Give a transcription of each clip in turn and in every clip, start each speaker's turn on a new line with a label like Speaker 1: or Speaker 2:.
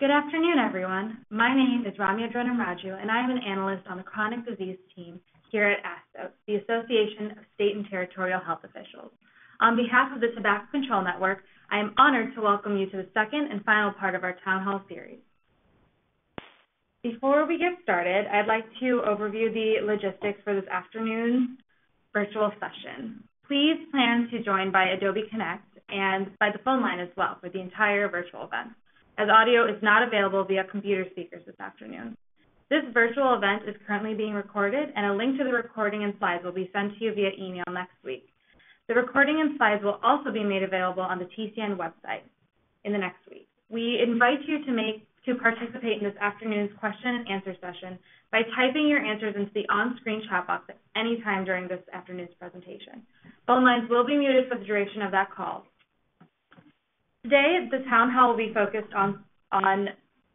Speaker 1: Good afternoon, everyone. My name is Ramya Dronam-Raju, and I am an analyst on the chronic disease team here at ASTO, the Association of State and Territorial Health Officials. On behalf of the Tobacco Control Network, I am honored to welcome you to the second and final part of our Town Hall series. Before we get started, I'd like to overview the logistics for this afternoon's virtual session. Please plan to join by Adobe Connect and by the phone line as well for the entire virtual event, as audio is not available via computer speakers this afternoon. This virtual event is currently being recorded, and a link to the recording and slides will be sent to you via email next week. The recording and slides will also be made available on the TCN website in the next week. We invite you to participate in this afternoon's question and answer session by typing your answers into the on-screen chat box at any time during this afternoon's presentation. Phone lines will be muted for the duration of that call. Today, the Town Hall will be focused on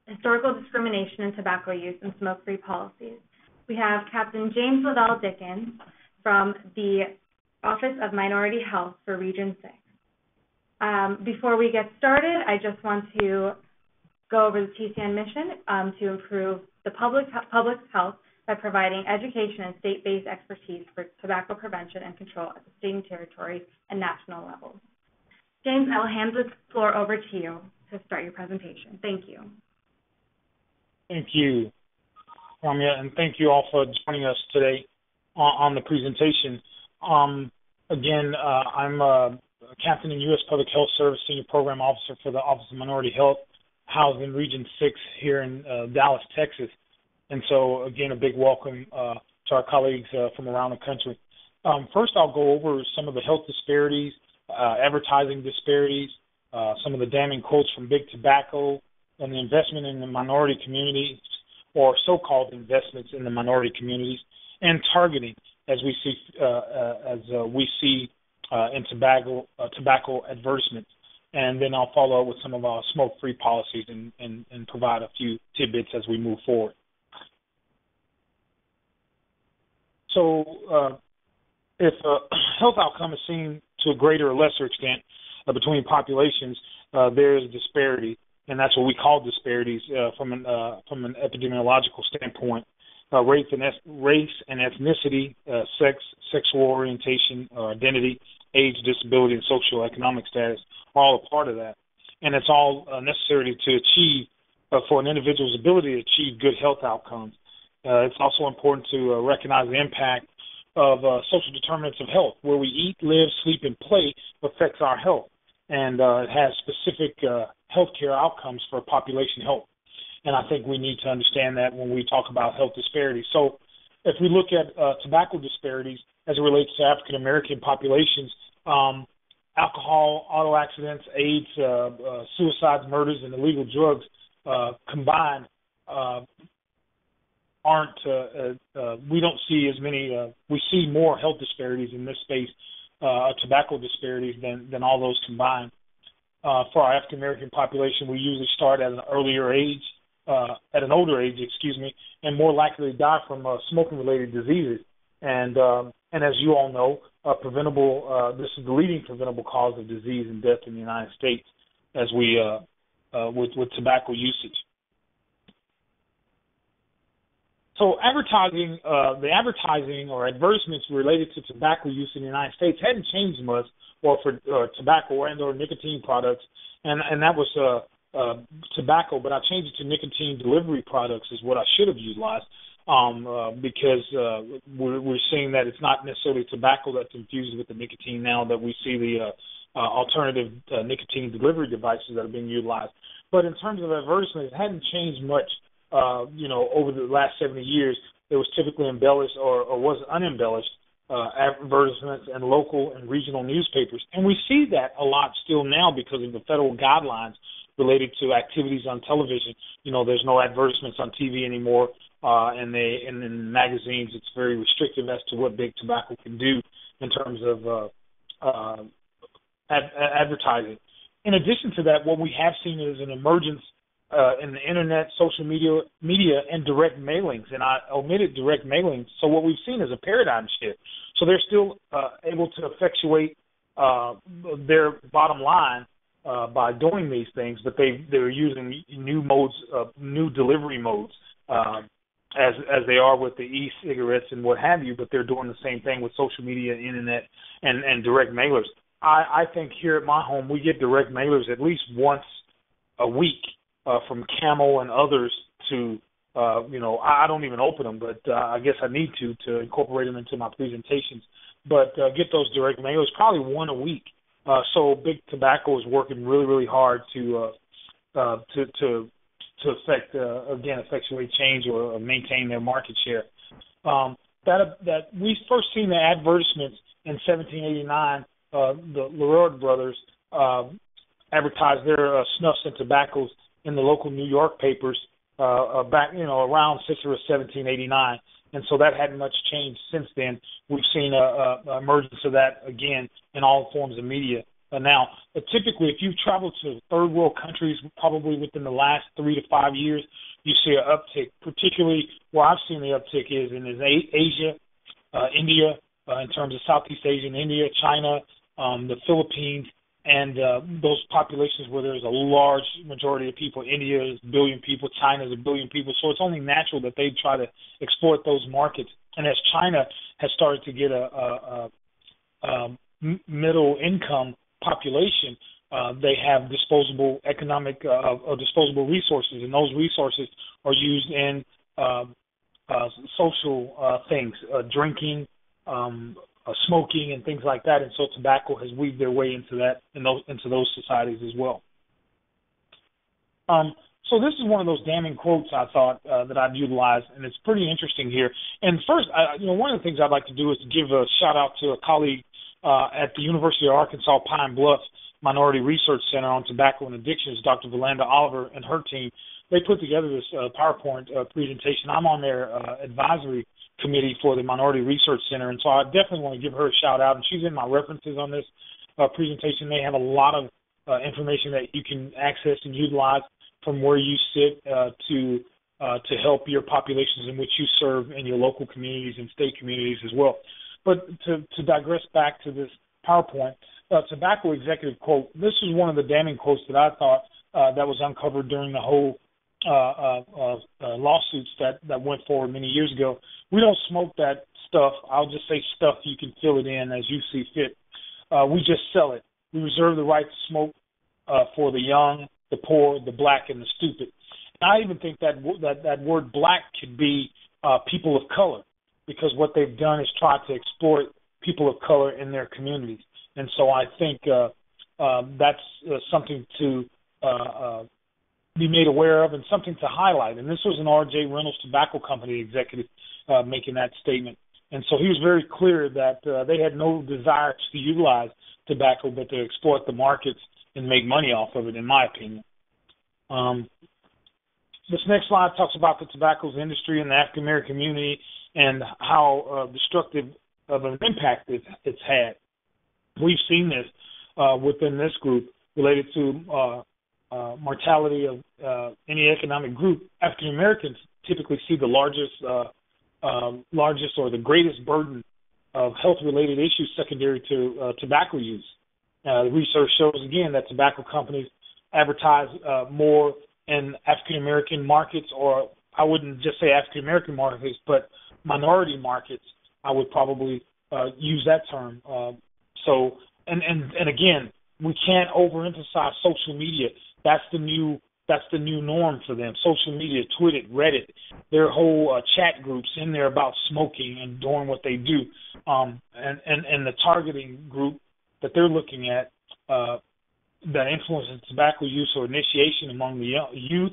Speaker 1: historical discrimination in tobacco use and smoke-free policies. We have Captain James Liddell Dickens from the Office of Minority Health for Region 6. Before we get started, I just want to go over the TCN mission to improve the public health by providing education and state-based expertise for tobacco prevention and control at the state and territory and national levels. James, I will hand the floor over to you to start your presentation. Thank you.
Speaker 2: Thank you, Ramya, and thank you all for joining us today on the presentation. Again, I'm a Captain in U.S. Public Health Service, Senior Program Officer for the Office of Minority Health, housed in Region 6 here in Dallas, Texas. And so, again, a big welcome to our colleagues from around the country. First, I'll go over some of the health disparities, advertising disparities, some of the damning quotes from Big Tobacco, and the investment in the minority communities, or so-called investments in the minority communities, and targeting, as we see in tobacco advertisements. And then I'll follow up with some of our smoke-free policies and provide a few tidbits as we move forward. So if a health outcome is seen to a greater or lesser extent between populations, there is disparity, and that's what we call disparities from an epidemiological standpoint. Race and ethnicity, sex, sexual orientation, identity, age, disability, and socioeconomic status are all a part of that. And it's all necessary to achieve, for an individual's ability to achieve good health outcomes. It's also important to recognize the impact of social determinants of health. Where we eat, live, sleep, and play affects our health, and it has specific healthcare outcomes for population health. And I think we need to understand that when we talk about health disparities. So if we look at tobacco disparities as it relates to African American populations, alcohol, auto accidents, AIDS, suicides, murders, and illegal drugs combined we don't see as many, we see more health disparities in this space, tobacco disparities than all those combined. For our African American population, we usually start at an older age, and more likely to die from smoking-related diseases. And as you all know, this is the leading preventable cause of disease and death in the United States, as we with tobacco usage. So the advertising or advertisements related to tobacco use in the United States hadn't changed much, or for tobacco and/or nicotine products, and that was tobacco, but I changed it to nicotine delivery products is what I should have utilized, because we're seeing that it's not necessarily tobacco that's infused with the nicotine now, that we see the alternative nicotine delivery devices that are being utilized. But in terms of advertisements, it hadn't changed much. Over the last 70 years, it was typically embellished or was unembellished advertisements in local and regional newspapers. And we see that a lot still now because of the federal guidelines related to activities on television. There's no advertisements on TV anymore, and in magazines it's very restrictive as to what big tobacco can do in terms of advertising. In addition to that, what we have seen is an emergence in the internet, social media, and direct mailings. And I omitted direct mailings. So what we've seen is a paradigm shift. So they're still able to effectuate their bottom line by doing these things, but they're using new delivery modes, as they are with the e-cigarettes and what have you. But they're doing the same thing with social media, internet, and direct mailers. I think here at my home we get direct mailers at least once a week from Camel and others to. I don't even open them, but I guess I need to incorporate them into my presentations. But get those direct mailers probably one a week. So Big Tobacco is working really, really hard to effectuate change or maintain their market share. That we first seen the advertisements in 1789. The Leroy brothers advertised their snuffs and tobaccos in the local New York papers back, around Cicero 1789. And so that hadn't much changed since then. We've seen a emergence of that again in all forms of media. Now, typically, if you've traveled to third world countries, probably within the last 3 to 5 years, you see an uptick. Particularly where I've seen the uptick is in Asia, India, in terms of Southeast Asia and India, China, the Philippines, and those populations where there's a large majority of people. India is 1 billion people, China is 1 billion people, so it's only natural that they try to exploit those markets. And as China has started to get a middle income population, they have disposable resources, and those resources are used in social things, drinking, smoking and things like that, and so tobacco has weaved their way into that, into those societies as well. So this is one of those damning quotes I thought that I'd utilize, and it's pretty interesting here. And first, one of the things I'd like to do is to give a shout out to a colleague at the University of Arkansas Pine Bluff Minority Research Center on Tobacco and Addictions, Dr. Valanda Oliver and her team. They put together this PowerPoint presentation. I'm on their advisory committee for the Minority Research Center, and so I definitely want to give her a shout out, and she's in my references on this presentation. They have a lot of information that you can access and utilize from where you sit to help your populations in which you serve in your local communities and state communities as well. But to digress back to this PowerPoint, tobacco executive quote, this is one of the damning quotes that I thought that was uncovered during the whole lawsuits that went forward many years ago. We don't smoke that stuff. I'll just say stuff. You can fill it in as you see fit. We just sell it. We reserve the right to smoke for the young, the poor, the black, and the stupid. And I even think that word black could be people of color, because what they've done is try to exploit people of color in their communities. And so I think that's something to be made aware of and something to highlight. And this was an R.J. Reynolds Tobacco Company executive making that statement. And so he was very clear that they had no desire to utilize tobacco but to exploit the markets and make money off of it, in my opinion. This next slide talks about the tobacco industry and the African American community and how destructive of an impact it's had. We've seen this within this group related to mortality of any economic group. African Americans typically see the largest or the greatest burden of health-related issues secondary to tobacco use. The research shows, again, that tobacco companies advertise more in African American markets, or I wouldn't just say African American markets, but minority markets. I would probably use that term. And again, we can't overemphasize social media. That's the new norm for them. Social media, Twitter, Reddit, their whole chat groups in there about smoking and doing what they do, and the targeting group that they're looking at that influences tobacco use or initiation among the youth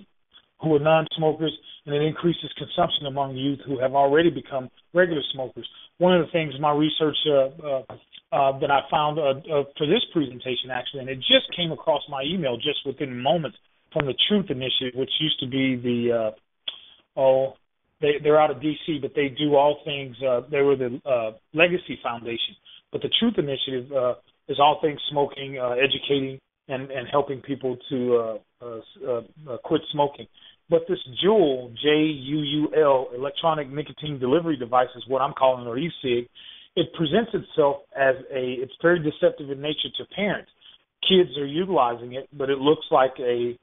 Speaker 2: who are non-smokers, and it increases consumption among youth who have already become regular smokers. One of the things in my research that I found for this presentation, actually, and it just came across my email just within moments from the Truth Initiative, which used to be they're out of D.C., but they do all things. They were the Legacy Foundation. But the Truth Initiative is all things smoking, educating, and helping people to quit smoking. But this JUUL, J-U-U-L, electronic nicotine delivery device is what I'm calling, or e-cig. It presents itself as it's very deceptive in nature to parents. kids are utilizing it, but it looks like a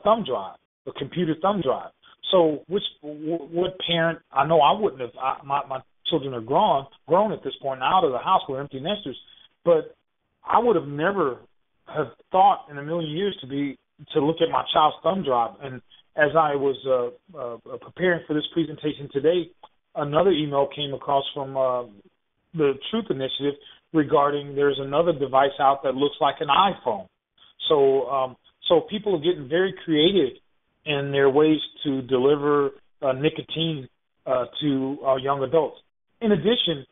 Speaker 2: thumb drive, a computer thumb drive. So what parent, I know I wouldn't have, my children are grown at this point, out of the house, we're empty nesters, but I would have never have thought in a million years to look at my child's thumb drive. And as I was preparing for this presentation today, another email came across from the Truth Initiative regarding there's another device out that looks like an iPhone. So people are getting very creative in their ways to deliver nicotine to young adults. In addition,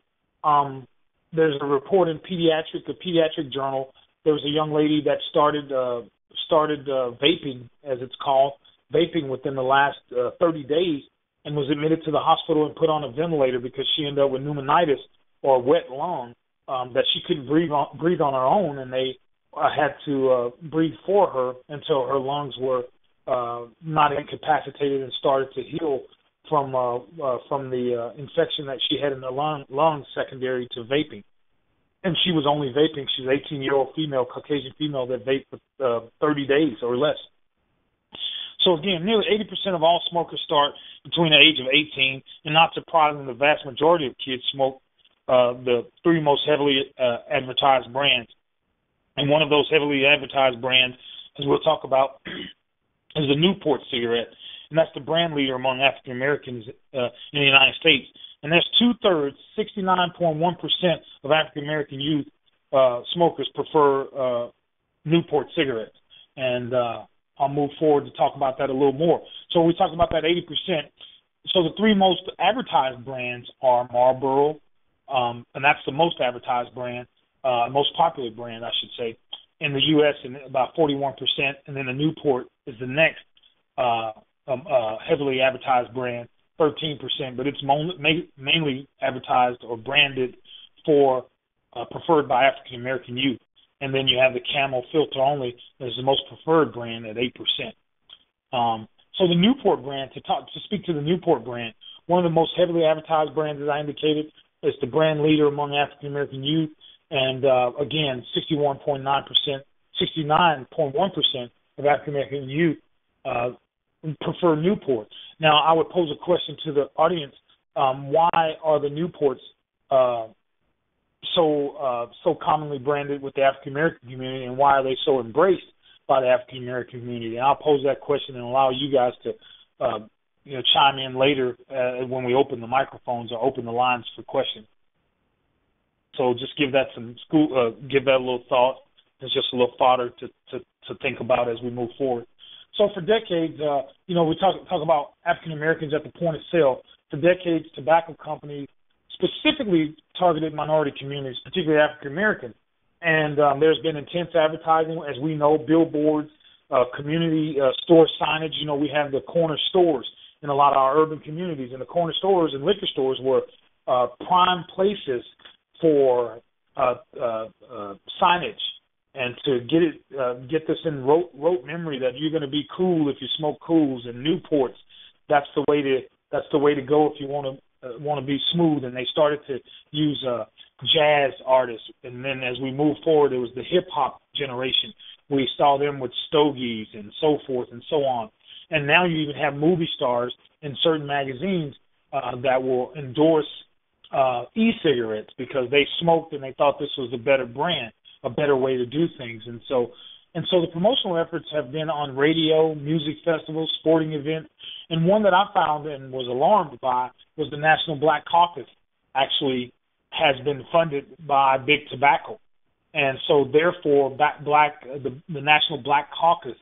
Speaker 2: there's a report in the Pediatric Journal. There was a young lady that started vaping, as it's called, vaping within the last 30 days, and was admitted to the hospital and put on a ventilator because she ended up with pneumonitis or wet lung that she couldn't breathe on her own, and they had to breathe for her until her lungs were not incapacitated and started to heal from the infection that she had in the lungs secondary to vaping. And she was only vaping. She's an 18-year-old female, Caucasian female that vaped for 30 days or less. So again, nearly 80% of all smokers start between the age of 18, and not surprisingly, the vast majority of kids smoke the three most heavily advertised brands. And one of those heavily advertised brands, as we'll talk about, is the Newport cigarette, and that's the brand leader among African Americans in the United States. And there's 2/3, 69.1% of African American youth smokers prefer Newport cigarettes. And I'll move forward to talk about that a little more. So we talked about that 80%. So the three most advertised brands are Marlboro, and that's the most advertised brand, most popular brand, I should say, in the U.S., and about 41%, and then the Newport is the next heavily advertised brand, 13%, but it's mainly advertised or branded for preferred by African American youth. And then you have the Camel filter only as the most preferred brand at 8%. So the Newport brand, to speak to the Newport brand, one of the most heavily advertised brands, as I indicated, is the brand leader among African American youth. And again, 61.9%, 69.1% of African American youth prefer Newport. Now, I would pose a question to the audience: why are the Newports so commonly branded with the African American community, and why are they so embraced by the African American community? And I'll pose that question and allow you guys to chime in later when we open the microphones or open the lines for questions. So just give that give that a little thought. It's just a little fodder to think about as we move forward. So for decades, we talk about African Americans at the point of sale. For decades, tobacco companies specifically targeted minority communities, particularly African American. And there's been intense advertising, as we know, billboards, community store signage. We have the corner stores in a lot of our urban communities, and the corner stores and liquor stores were prime places for signage, and to get this in rote memory that you're going to be cool if you smoke Cools and Newports. That's the way to go if you want to be smooth. And they started to use jazz artists, and then as we move forward, it was the hip hop generation. We saw them with stogies and so forth and so on. And now you even have movie stars in certain magazines that will endorse e-cigarettes because they smoked and they thought this was a better brand, a better way to do things. And so the promotional efforts have been on radio, music festivals, sporting events, and one that I found and was alarmed by was the National Black Caucus actually has been funded by Big Tobacco. And so therefore the National Black Caucus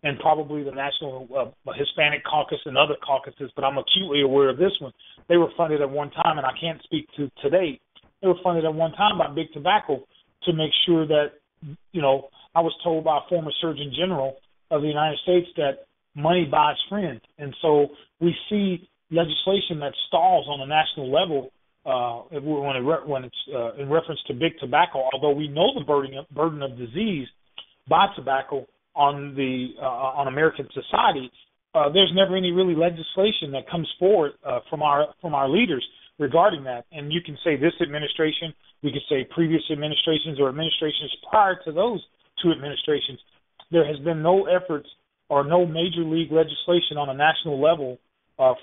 Speaker 2: and probably the National Hispanic Caucus and other caucuses, but I'm acutely aware of this one, they were funded at one time, and I can't speak to today, they were funded at one time by Big Tobacco to make sure that, I was told by a former Surgeon General of the United States that money buys friends. And so we see legislation that stalls on a national level when it's in reference to Big Tobacco, although we know the burden of disease by tobacco on American society. There's never any really legislation that comes forward from our leaders regarding that. And you can say this administration, we could say previous administrations or administrations prior to those two administrations, there has been no efforts or no major league legislation on a national level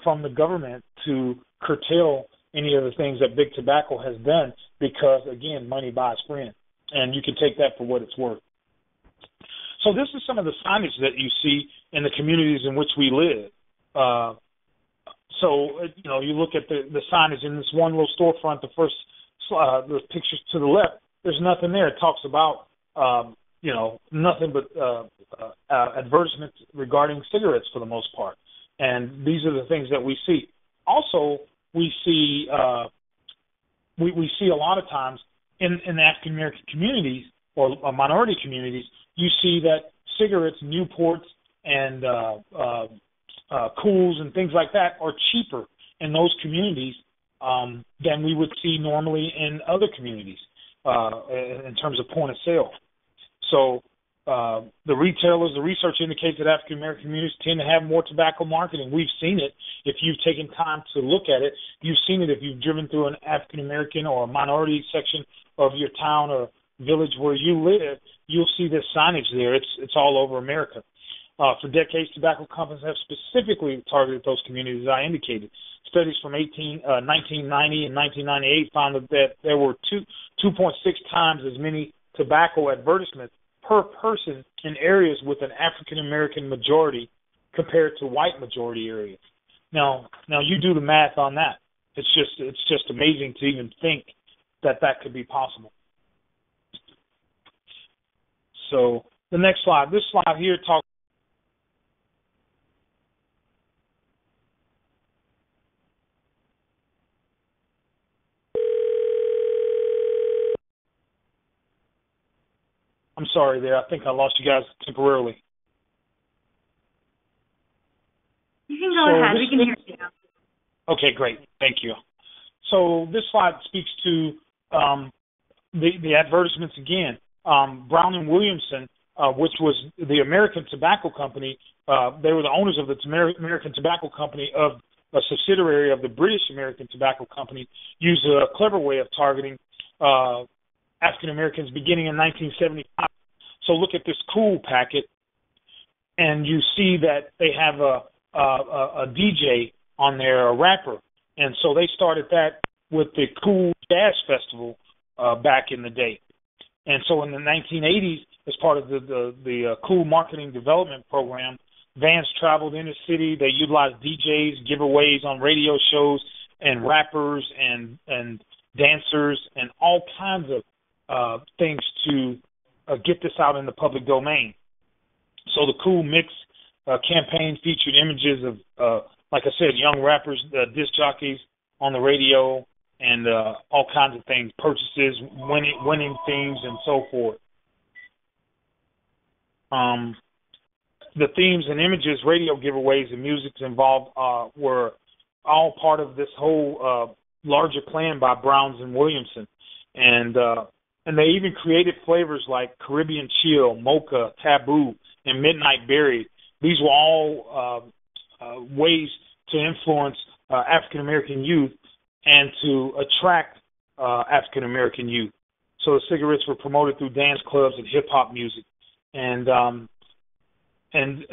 Speaker 2: from the government to curtail any of the things that big tobacco has done because, again, money buys friends, and you can take that for what it's worth. So this is some of the signage that you see in the communities in which we live. You look at the signage in this one little storefront, the first the pictures to the left, there's nothing there. It talks about, nothing but advertisements regarding cigarettes for the most part. And these are the things that we see. Also, we see we see a lot of times in the African American communities or minority communities, you see that cigarettes, Newports, and Cools and things like that are cheaper in those communities than we would see normally in other communities in terms of point of sale. So the retailers, the research indicates that African American communities tend to have more tobacco marketing. We've seen it. If you've taken time to look at it, you've seen it. If you've driven through an African American or a minority section of your town or village where you live, you'll see this signage there. It's all over America. For decades, tobacco companies have specifically targeted those communities, as I indicated. Studies from 1990 and 1998 found that there were 2.6 times as many tobacco advertisements per person in areas with an African-American majority compared to white majority areas. Now you do the math on that. It's just amazing to even think that could be possible. So the next slide. This slide here talks. I'm sorry there. I think I lost you guys temporarily.
Speaker 1: You can go ahead. We can hear you.
Speaker 2: Okay, great. Thank you. So this slide speaks to the advertisements again. Brown and Williamson, which was the American Tobacco Company, they were the owners of the American Tobacco Company of a subsidiary of the British American Tobacco Company, used a clever way of targeting African Americans beginning in 1975. So look at this Cool packet, and you see that they have a DJ on there, a rapper, and so they started that with the Cool Jazz Festival back in the day. And so in the 1980s, as part of the Cool Marketing Development Program, vans traveled in the city. They utilized DJs, giveaways on radio shows, and rappers and dancers and all kinds of things to get this out in the public domain. So the Cool Mix campaign featured images of, like I said, young rappers, disc jockeys on the radio, and all kinds of things, purchases, winning things, and so forth. The themes and images, radio giveaways, and music involved were all part of this whole larger plan by Browns and Williamson. And they even created flavors like Caribbean Chill, Mocha, Taboo, and Midnight Berry. These were all ways to influence African-American youth and to attract African-American youth. So the cigarettes were promoted through dance clubs and hip-hop music. And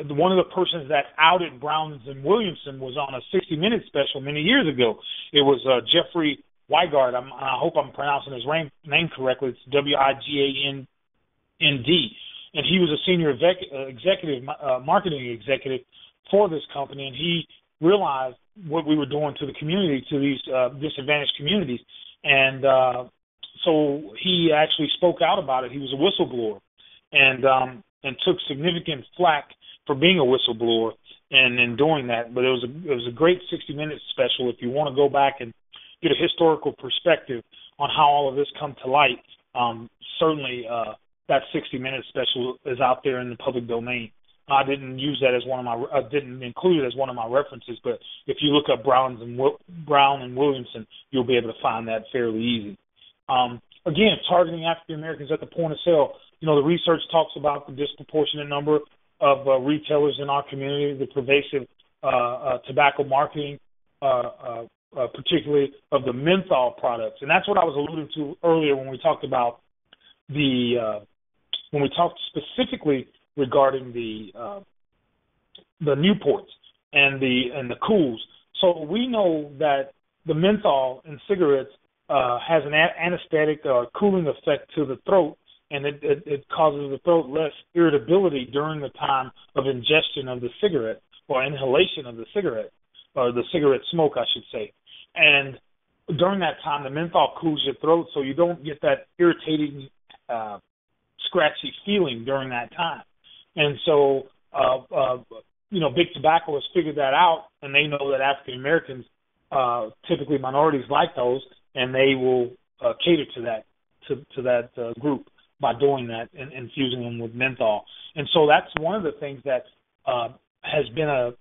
Speaker 2: one of the persons that outed Browns and Williamson was on a 60-Minutes special many years ago. It was Jeffrey Weigard. I hope I'm pronouncing his name correctly. It's Wigand. And he was a senior executive, marketing executive for this company, and he realized what we were doing to the community, to these disadvantaged communities. And so he actually spoke out about it. He was a whistleblower and took significant flack for being a whistleblower and in doing that. But it was a great 60-minute special. If you want to go back and get a historical perspective on how all of this come to light, certainly that 60-minute special is out there in the public domain. I didn't use that as didn't include it as one of my references, but if you look up Brown and Williamson, you'll be able to find that fairly easy. Again, targeting African Americans at the point of sale. The research talks about the disproportionate number of retailers in our community, the pervasive tobacco marketing, particularly of the menthol products, and that's what I was alluding to earlier when we talked about the when we talk specifically regarding the Newports and the Cools. So we know that the menthol in cigarettes has an anesthetic or cooling effect to the throat, and it causes the throat less irritability during the time of ingestion of the cigarette or inhalation of the cigarette, or the cigarette smoke, I should say. And during that time, the menthol cools your throat, so you don't get that irritating, scratchy feeling during that time. And so, Big Tobacco has figured that out, and they know that African Americans, typically minorities, like those, and they will cater to that group by doing that and infusing them with menthol. And so that's one of the things that has been a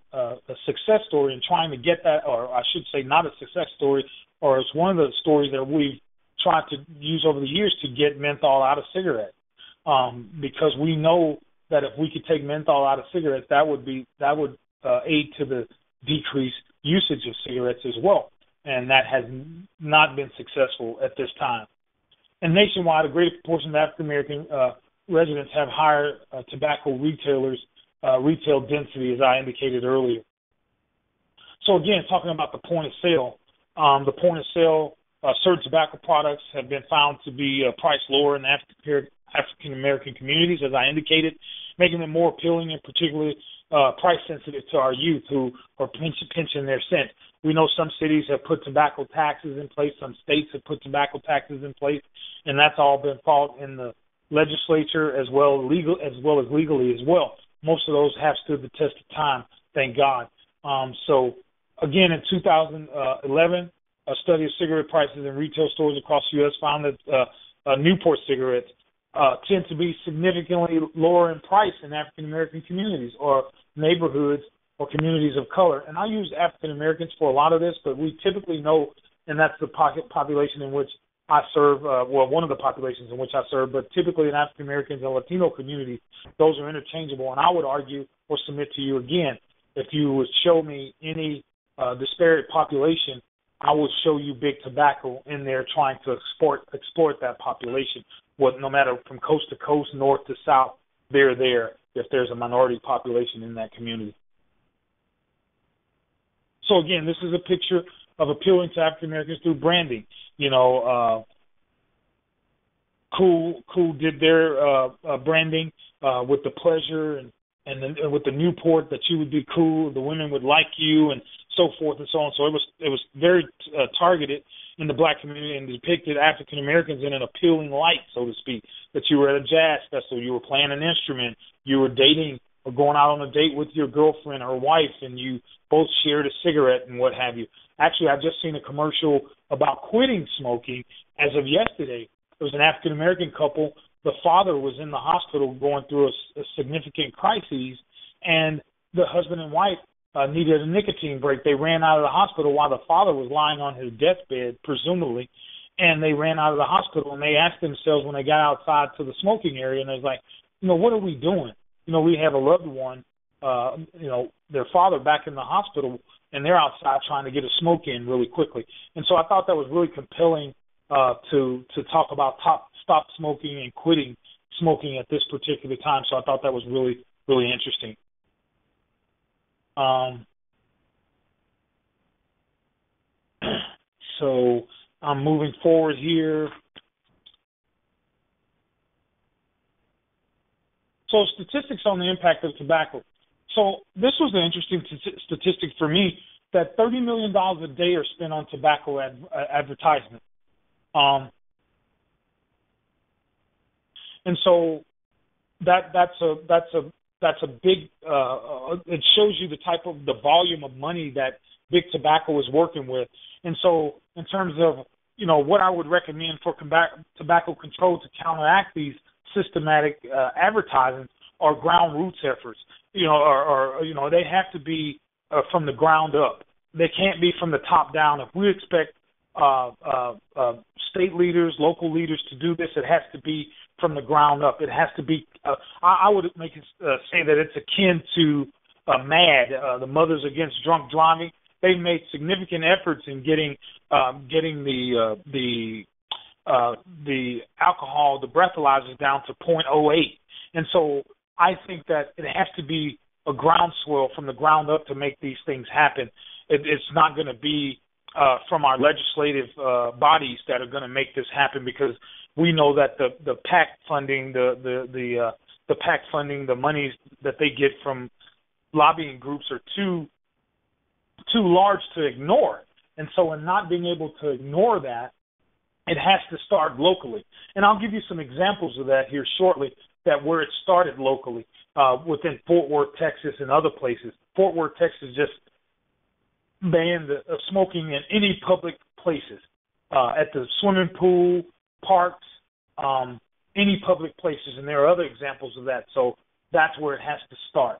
Speaker 2: success story in trying to get that, or I should say not a success story, or it's one of the stories that we've tried to use over the years to get menthol out of cigarettes. Because we know that if we could take menthol out of cigarettes, that would aid to the decreased usage of cigarettes as well. And that has not been successful at this time. And nationwide, a greater proportion of African American residents have higher tobacco retail density, as I indicated earlier. So again, talking about the point of sale, certain tobacco products have been found to be priced lower in African American communities, as I indicated, making them more appealing and particularly price sensitive to our youth who are pinching their cent. We know some cities have put tobacco taxes in place, some states have put tobacco taxes in place, and that's all been fought in the legislature as well as legally as well. Most of those have stood the test of time, thank God. So again, in 2011, a study of cigarette prices in retail stores across the U.S. found that Newport cigarettes tend to be significantly lower in price in African American communities or neighborhoods or communities of color. And I use African Americans for a lot of this, but we typically know, and that's the population in which I serve, one of the populations in which I serve, but typically in African Americans and Latino communities, those are interchangeable. And I would argue or submit to you again, if you would show me any disparate population, I would show you Big Tobacco in there trying to exploit that population. No matter from coast to coast, north to south, they're there if there's a minority population in that community. So again, this is a picture of appealing to African Americans through branding. Cool did their branding with the pleasure and with the Newport, that you would be cool, the women would like you, and so forth and so on. So it was very targeted in the black community and depicted African Americans in an appealing light, so to speak. That you were at a jazz festival, you were playing an instrument, you were dating or going out on a date with your girlfriend or wife, and you both shared a cigarette and what have you. Actually, I've just seen a commercial about quitting smoking as of yesterday. It was an African American couple. The father was in the hospital going through a significant crisis, and the husband and wife needed a nicotine break. They ran out of the hospital while the father was lying on his deathbed, presumably, and they ran out of the hospital, and they asked themselves when they got outside to the smoking area, and they was like, what are we doing? We have a loved one, their father back in the hospital, and they're outside trying to get a smoke in really quickly. And so I thought that was really compelling to talk about stop smoking and quitting smoking at this particular time. So I thought that was really, really interesting. So I'm moving forward here. So statistics on the impact of tobacco. So this was an interesting statistic for me, that $30 million a day are spent on tobacco advertisement. And so that's a big. It shows you the volume of money that Big Tobacco is working with. And so, in terms of what I would recommend for tobacco control to counteract these systematic advertisements are ground roots efforts. They have to be from the ground up. They can't be from the top down. If we expect state leaders, local leaders to do this, it has to be from the ground up. It has to be. I would make it say that it's akin to MAD, the Mothers Against Drunk Driving. They've made significant efforts in getting the the alcohol, the breathalyzers down to 0.08. And so I think that it has to be a groundswell from the ground up to make these things happen. It's not going to be from our legislative bodies that are going to make this happen, because we know that the PAC funding, the PAC funding, the monies that they get from lobbying groups are too large to ignore. And so in not being able to ignore that, it has to start locally. And I'll give you some examples of that here shortly, that where it started locally within Fort Worth, Texas, and other places. Fort Worth, Texas just banned smoking in any public places, at the swimming pool, parks, any public places. And there are other examples of that. So that's where it has to start.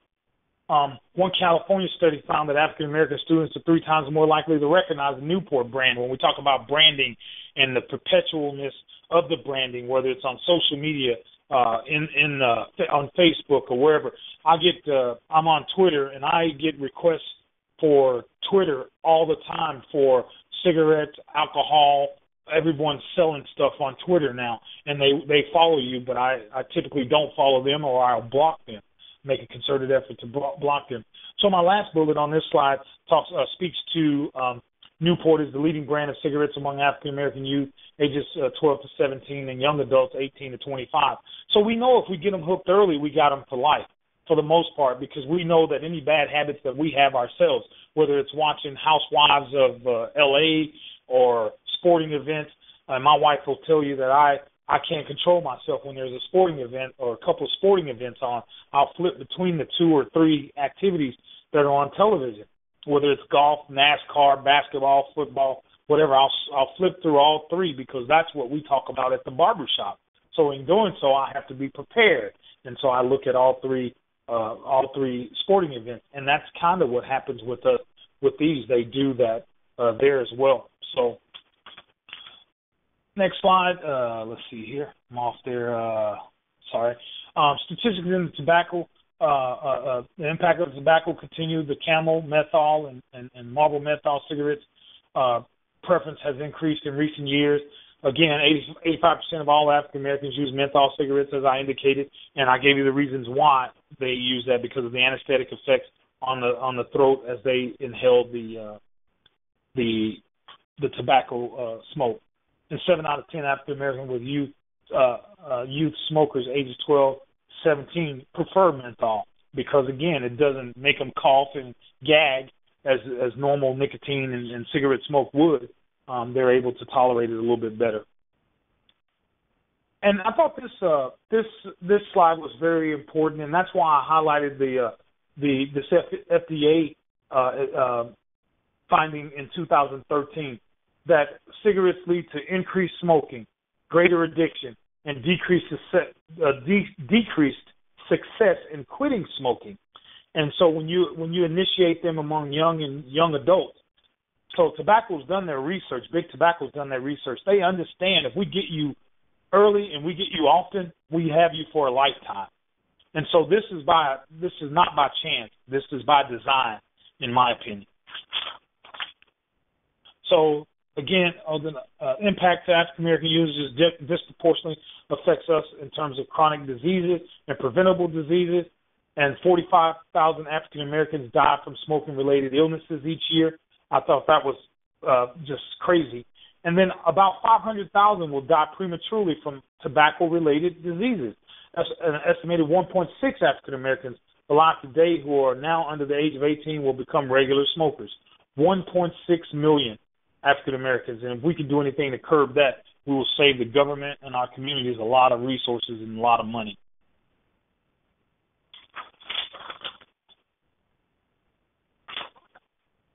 Speaker 2: One California study found that African-American students are 3 times more likely to recognize the Newport brand. When we talk about branding and the perpetualness of the branding, whether it's on social media, on Facebook or wherever, I'm on Twitter, and I get requests for Twitter all the time for cigarettes, alcohol. Everyone's selling stuff on Twitter now, and they follow you, but I typically don't follow them, or I'll block them. Make a concerted effort to block them. So my last bullet on this slide speaks to Newport is the leading brand of cigarettes among African-American youth ages 12 to 17 and young adults 18 to 25. So we know if we get them hooked early, we got them for life for the most part, because we know that any bad habits that we have ourselves, whether it's watching Housewives of L.A. or sporting events, my wife will tell you that I can't control myself when there's a sporting event or a couple of sporting events on. I'll flip between the 2 or 3 activities that are on television, whether it's golf, NASCAR, basketball, football, whatever. I'll flip through all 3 because that's what we talk about at the barbershop. So in doing so, I have to be prepared, and so I look at all three sporting events, and that's kind of what happens with these. They do that there as well. So. Next slide. Let's see here. I'm off there. Sorry. Statistics in the tobacco. The impact of tobacco continued. The Camel, menthol, and Marlboro menthol cigarettes preference has increased in recent years. Again, 85% of all African Americans use menthol cigarettes, as I indicated, and I gave you the reasons why they use that, because of the anesthetic effects on the throat as they inhale the tobacco smoke. And 7 out of 10 African Americans with youth smokers ages 12 to 17 prefer menthol, because again, it doesn't make them cough and gag as normal nicotine and cigarette smoke would. They're able to tolerate it a little bit better. And I thought this slide was very important, and that's why I highlighted this FDA finding in 2013. That cigarettes lead to increased smoking, greater addiction, and decreased success in quitting smoking. And so when you initiate them among young adults, so tobacco's done their research. Big Tobacco's done their research. They understand if we get you early and we get you often, we have you for a lifetime. And so this is not by chance. This is by design, in my opinion. So. Again, the impact to African American users disproportionately affects us in terms of chronic diseases and preventable diseases. And 45,000 African Americans die from smoking-related illnesses each year. I thought that was just crazy. And then about 500,000 will die prematurely from tobacco-related diseases. That's an estimated 1.6 African Americans alive today who are now under the age of 18 will become regular smokers. 1.6 million. African Americans, and if we can do anything to curb that, we will save the government and our communities a lot of resources and a lot of money.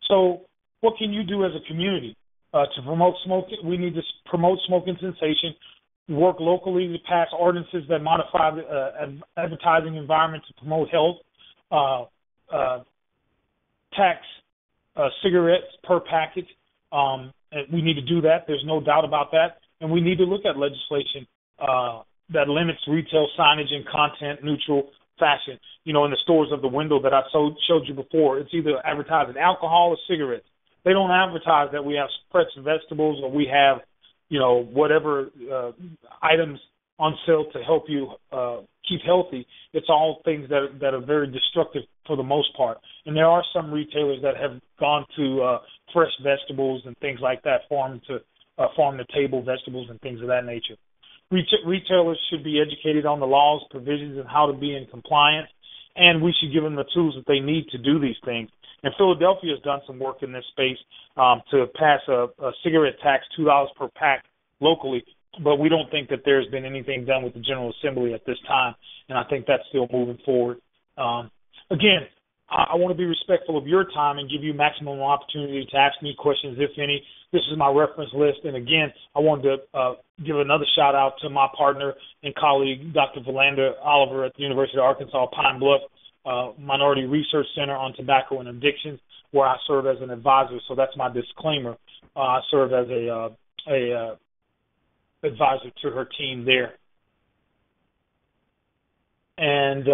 Speaker 2: So what can you do as a community to promote smoking? We need to promote smoking cessation, work locally to pass ordinances that modify the advertising environment to promote health, tax cigarettes per package. We need to do that. There's no doubt about that. And we need to look at legislation that limits retail signage in content-neutral fashion. In the stores of the window that I showed you before, it's either advertising alcohol or cigarettes. They don't advertise that we have fresh vegetables or we have, whatever items on sale to help you keep healthy. It's all things that are very destructive for the most part. And there are some retailers that have gone to fresh vegetables and things like that, farm to table vegetables and things of that nature. Retailers should be educated on the laws, provisions, and how to be in compliance, and we should give them the tools that they need to do these things. And Philadelphia has done some work in this space to pass a cigarette tax, $2 per pack locally, but we don't think that there's been anything done with the General Assembly at this time, and I think that's still moving forward. Again, I want to be respectful of your time and give you maximum opportunity to ask me questions, if any. This is my reference list, and again, I wanted to give another shout-out to my partner and colleague, Dr. Valander Oliver at the University of Arkansas, Pine Bluff Minority Research Center on Tobacco and Addictions, where I serve as an advisor, so that's my disclaimer. I serve as a advisor to her team there. And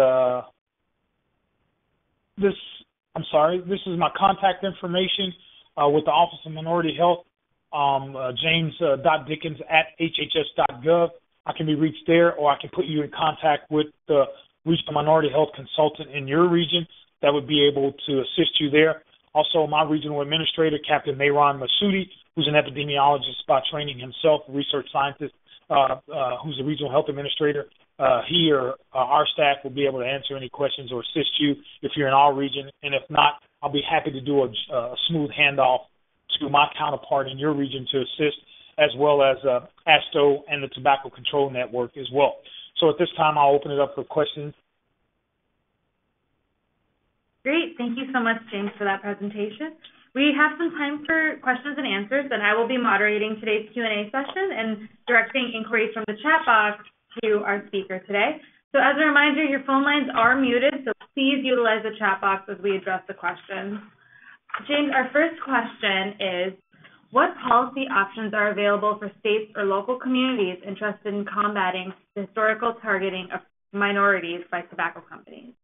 Speaker 2: this is my contact information with the Office of Minority Health, James.Dickens at HHS.gov. I can be reached there, or I can put you in contact with the Regional Minority Health Consultant in your region that would be able to assist you there. Also, my regional administrator, Captain Mayron Masudi, who's an epidemiologist by training himself, a research scientist, who's a regional health administrator. He or our staff will be able to answer any questions or assist you if you're in our region. And if not, I'll be happy to do a smooth handoff to my counterpart in your region to assist, as well as ASTO and the Tobacco Control Network as well. So at this time, I'll open it up for questions.
Speaker 1: Great. Thank you so much, James, for that presentation. We have some time for questions and answers, and I will be moderating today's Q&A session and directing inquiries from the chat box to our speaker today. So as a reminder, your phone lines are muted, so please utilize the chat box as we address the questions. James, our first question is, what policy options are available for states or local communities interested in combating the historical targeting of minorities by tobacco companies?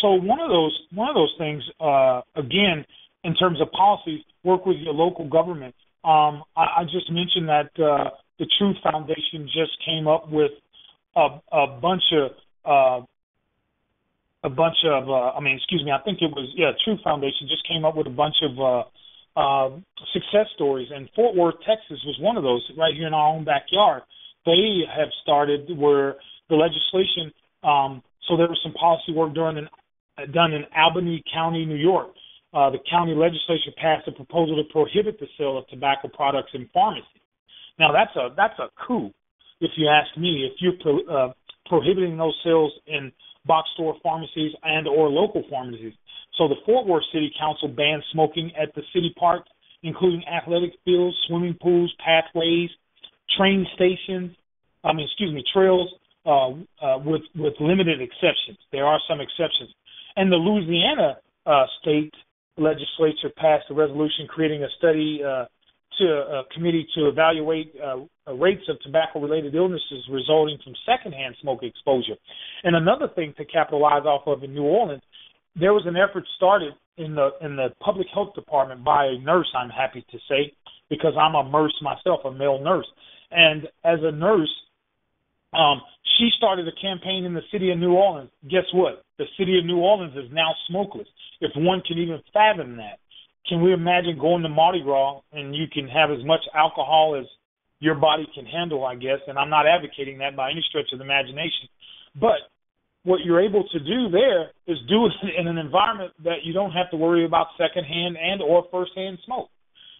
Speaker 2: So one of those things, again, in terms of policies, work with your local government. I just mentioned that the Truth Foundation just came up with Truth Foundation just came up with a bunch of success stories, and Fort Worth, Texas was one of those right here in our own backyard. They have started where the legislation, so there was some policy work done in Albany County, New York. The county legislature passed a proposal to prohibit the sale of tobacco products in pharmacies. Now, that's a coup, if you ask me. If you're prohibiting those sales in box store pharmacies and or local pharmacies. So the Fort Worth City Council banned smoking at the city parks, including athletic fields, swimming pools, pathways, train stations, trails, with limited exceptions. There are some exceptions. And the Louisiana state legislature passed a resolution creating a study to a committee to evaluate rates of tobacco-related illnesses resulting from secondhand smoke exposure. And another thing to capitalize off of in New Orleans, there was an effort started in the public health department by a nurse, I'm happy to say, because I'm a nurse myself, a male nurse. And as a nurse, she started a campaign in the city of New Orleans. Guess what? The city of New Orleans is now smokeless, if one can even fathom that. Can we imagine going to Mardi Gras and you can have as much alcohol as your body can handle, I guess, and I'm not advocating that by any stretch of the imagination. But what you're able to do there is do it in an environment that you don't have to worry about secondhand and or firsthand smoke.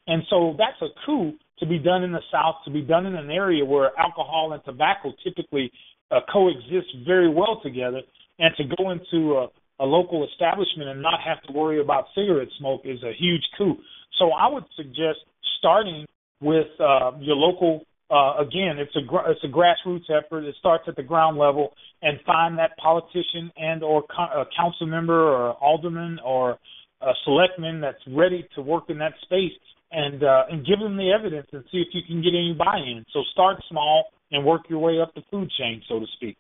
Speaker 2: And so that's a coup to be done in the South, to be done in an area where alcohol and tobacco typically coexist very well together, and to go into a local establishment and not have to worry about cigarette smoke is a huge coup. So I would suggest starting with your local. Again, it's a grassroots effort. It starts at the ground level, and find that politician and or a council member or alderman or a selectman that's ready to work in that space, and give them the evidence and see if you can get any buy-in. So start small and work your way up the food chain, so to speak.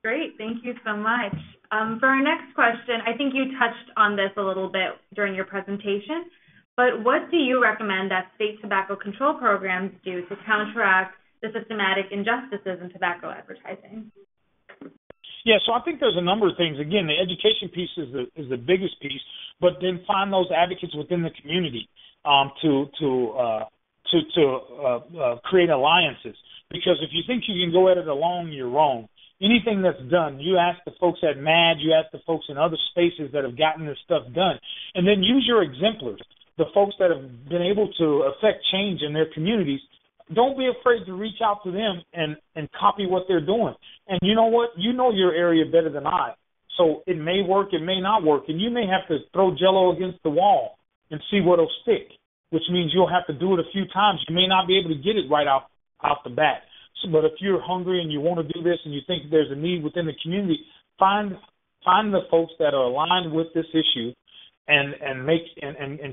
Speaker 1: Great. Thank you so much. For our next question, I think you touched on this a little bit during your presentation, But what do you recommend that state tobacco control programs do to counteract the systematic injustices in tobacco advertising?
Speaker 2: Yeah, so I think there's a number of things. Again, the education piece is the biggest piece, but then find those advocates within the community to create alliances. Because if you think you can go at it alone, you're wrong. Anything that's done, you ask the folks at MAD, you ask the folks in other spaces that have gotten this stuff done, and then use your exemplars, the folks that have been able to affect change in their communities. Don't be afraid to reach out to them and copy what they're doing. And you know what? You know your area better than I. So it may work, it may not work, and you may have to throw Jell-O against the wall and see what'll stick, which means you'll have to do it a few times. You may not be able to get it right off the bat. So, but if you're hungry and you want to do this and you think there's a need within the community, find the folks that are aligned with this issue and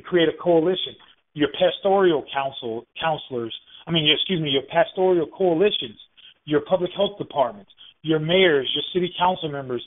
Speaker 2: create a coalition. Your pastoral counselors, your pastoral coalitions, your public health departments, your mayors, your city council members,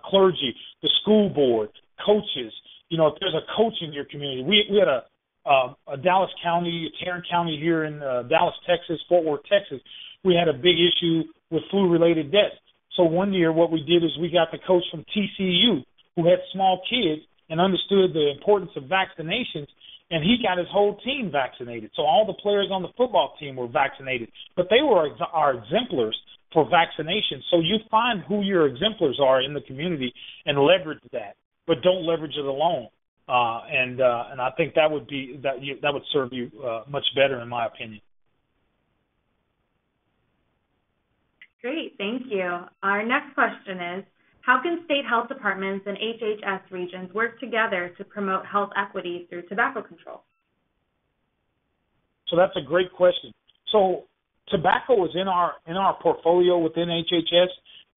Speaker 2: clergy, the school board, coaches. You know, if there's a coach in your community, we had a Dallas County, Tarrant County here in Dallas, Texas, Fort Worth, Texas. We had a big issue with flu-related deaths. So one year what we did is we got the coach from TCU who had small kids and understood the importance of vaccinations, and he got his whole team vaccinated. So all the players on the football team were vaccinated, but they were our exemplars for vaccination. So you find who your exemplars are in the community and leverage that, but don't leverage it alone. And I think that would serve you much better, in my opinion.
Speaker 1: Great, thank you. Our next question is, how can state health departments and HHS regions work together to promote health equity through tobacco control?
Speaker 2: So that's a great question. So tobacco is in our portfolio within HHS,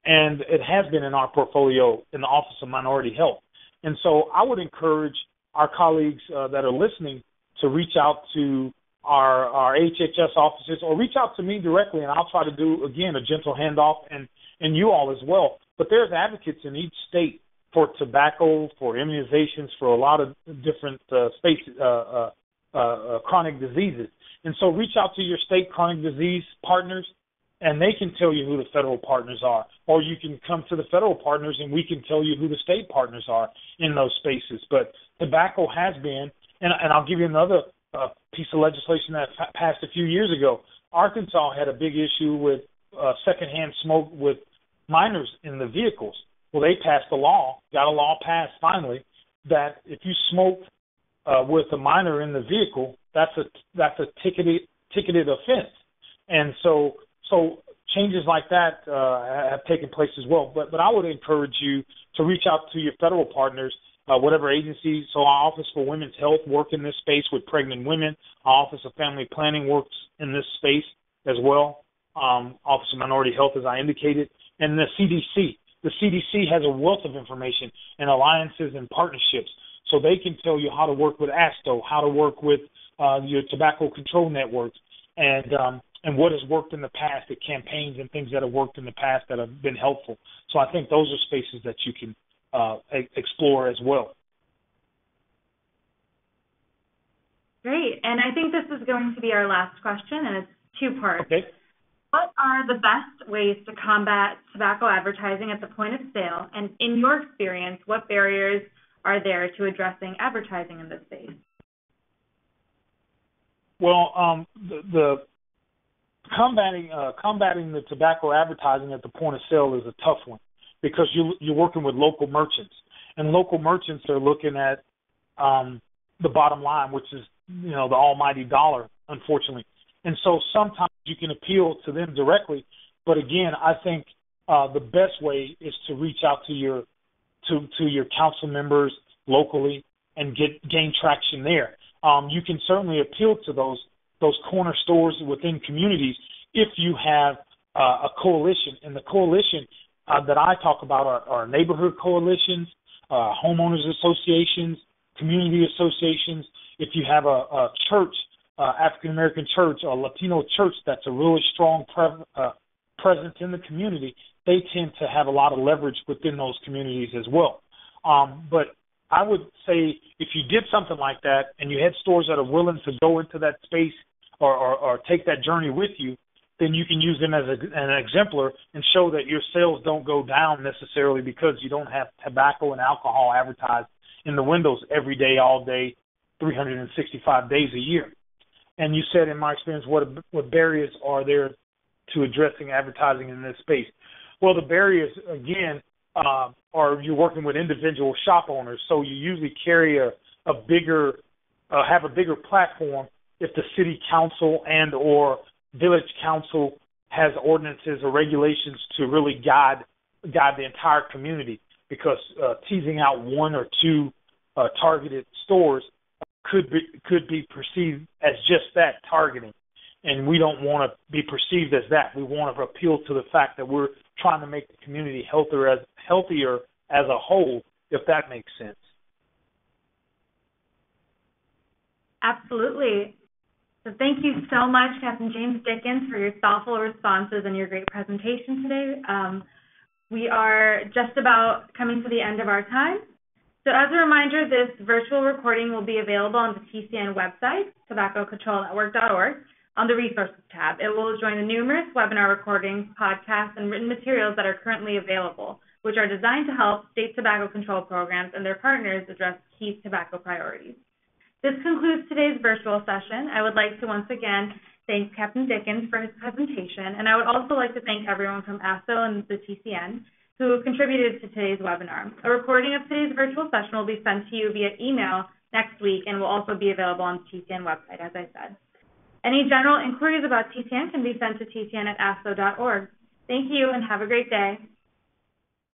Speaker 2: and it has been in our portfolio in the Office of Minority Health. And so I would encourage our colleagues that are listening to reach out to our HHS offices or reach out to me directly, and I'll try to do, again, a gentle handoff and you all as well. But there's advocates in each state for tobacco, for immunizations, for a lot of different chronic diseases. And so reach out to your state chronic disease partners, and they can tell you who the federal partners are. Or you can come to the federal partners, and we can tell you who the state partners are in those spaces. But tobacco has been, and I'll give you another piece of legislation that passed a few years ago. Arkansas had a big issue with secondhand smoke with minors in the vehicles. Well, they passed a law, got a law passed finally, that if you smoke with a minor in the vehicle, that's a ticketed offense. And so changes like that have taken place as well. But I would encourage you to reach out to your federal partners, whatever agencies. So our Office for Women's Health work in this space with pregnant women. Our Office of Family Planning works in this space as well. Office of Minority Health, as I indicated, and the CDC. The CDC has a wealth of information and alliances and partnerships, so they can tell you how to work with ASTO, how to work with your tobacco control networks, and what has worked in the past, the campaigns and things that have worked in the past that have been helpful. So I think those are spaces that you can explore as well.
Speaker 1: Great, and I think this is going to be our last question, and it's two parts.
Speaker 2: Okay.
Speaker 1: What are the best ways to combat tobacco advertising at the point of sale? And in your experience, what barriers are there to addressing advertising in this space?
Speaker 2: Well, the combating the tobacco advertising at the point of sale is a tough one because you're working with local merchants, and local merchants are looking at the bottom line, which is the almighty dollar, unfortunately. And so sometimes you can appeal to them directly, but again, I think the best way is to reach out to your council members locally and gain traction there. You can certainly appeal to those corner stores within communities if you have a coalition. And the coalition that I talk about are neighborhood coalitions, homeowners associations, community associations. If you have a church, African-American church or Latino church that's a really strong presence in the community, they tend to have a lot of leverage within those communities as well. But I would say if you did something like that and you had stores that are willing to go into that space or take that journey with you, then you can use them as an exemplar and show that your sales don't go down necessarily because you don't have tobacco and alcohol advertised in the windows every day, all day, 365 days a year. And you said, in my experience, what barriers are there to addressing advertising in this space? Well, the barriers, again, are you're working with individual shop owners, so you usually carry a bigger platform if the city council and or village council has ordinances or regulations to really guide the entire community, because teasing out one or two targeted stores could be perceived as just that, targeting, and we don't want to be perceived as that. We want to appeal to the fact that we're trying to make the community healthier as a whole, if that makes sense.
Speaker 1: Absolutely. So thank you so much, Captain James Dickens, for your thoughtful responses and your great presentation today. We are just about coming to the end of our time. So as a reminder, this virtual recording will be available on the TCN website, tobaccocontrolnetwork.org, on the Resources tab. It will join the numerous webinar recordings, podcasts, and written materials that are currently available, which are designed to help state tobacco control programs and their partners address key tobacco priorities. This concludes today's virtual session. I would like to once again thank Captain Dickens for his presentation, and I would also like to thank everyone from ASSO and the TCN who contributed to today's webinar. A recording of today's virtual session will be sent to you via email next week and will also be available on the TCN website, as I said. Any general inquiries about TCN can be sent to tcn@asso.org. Thank you and have a great day.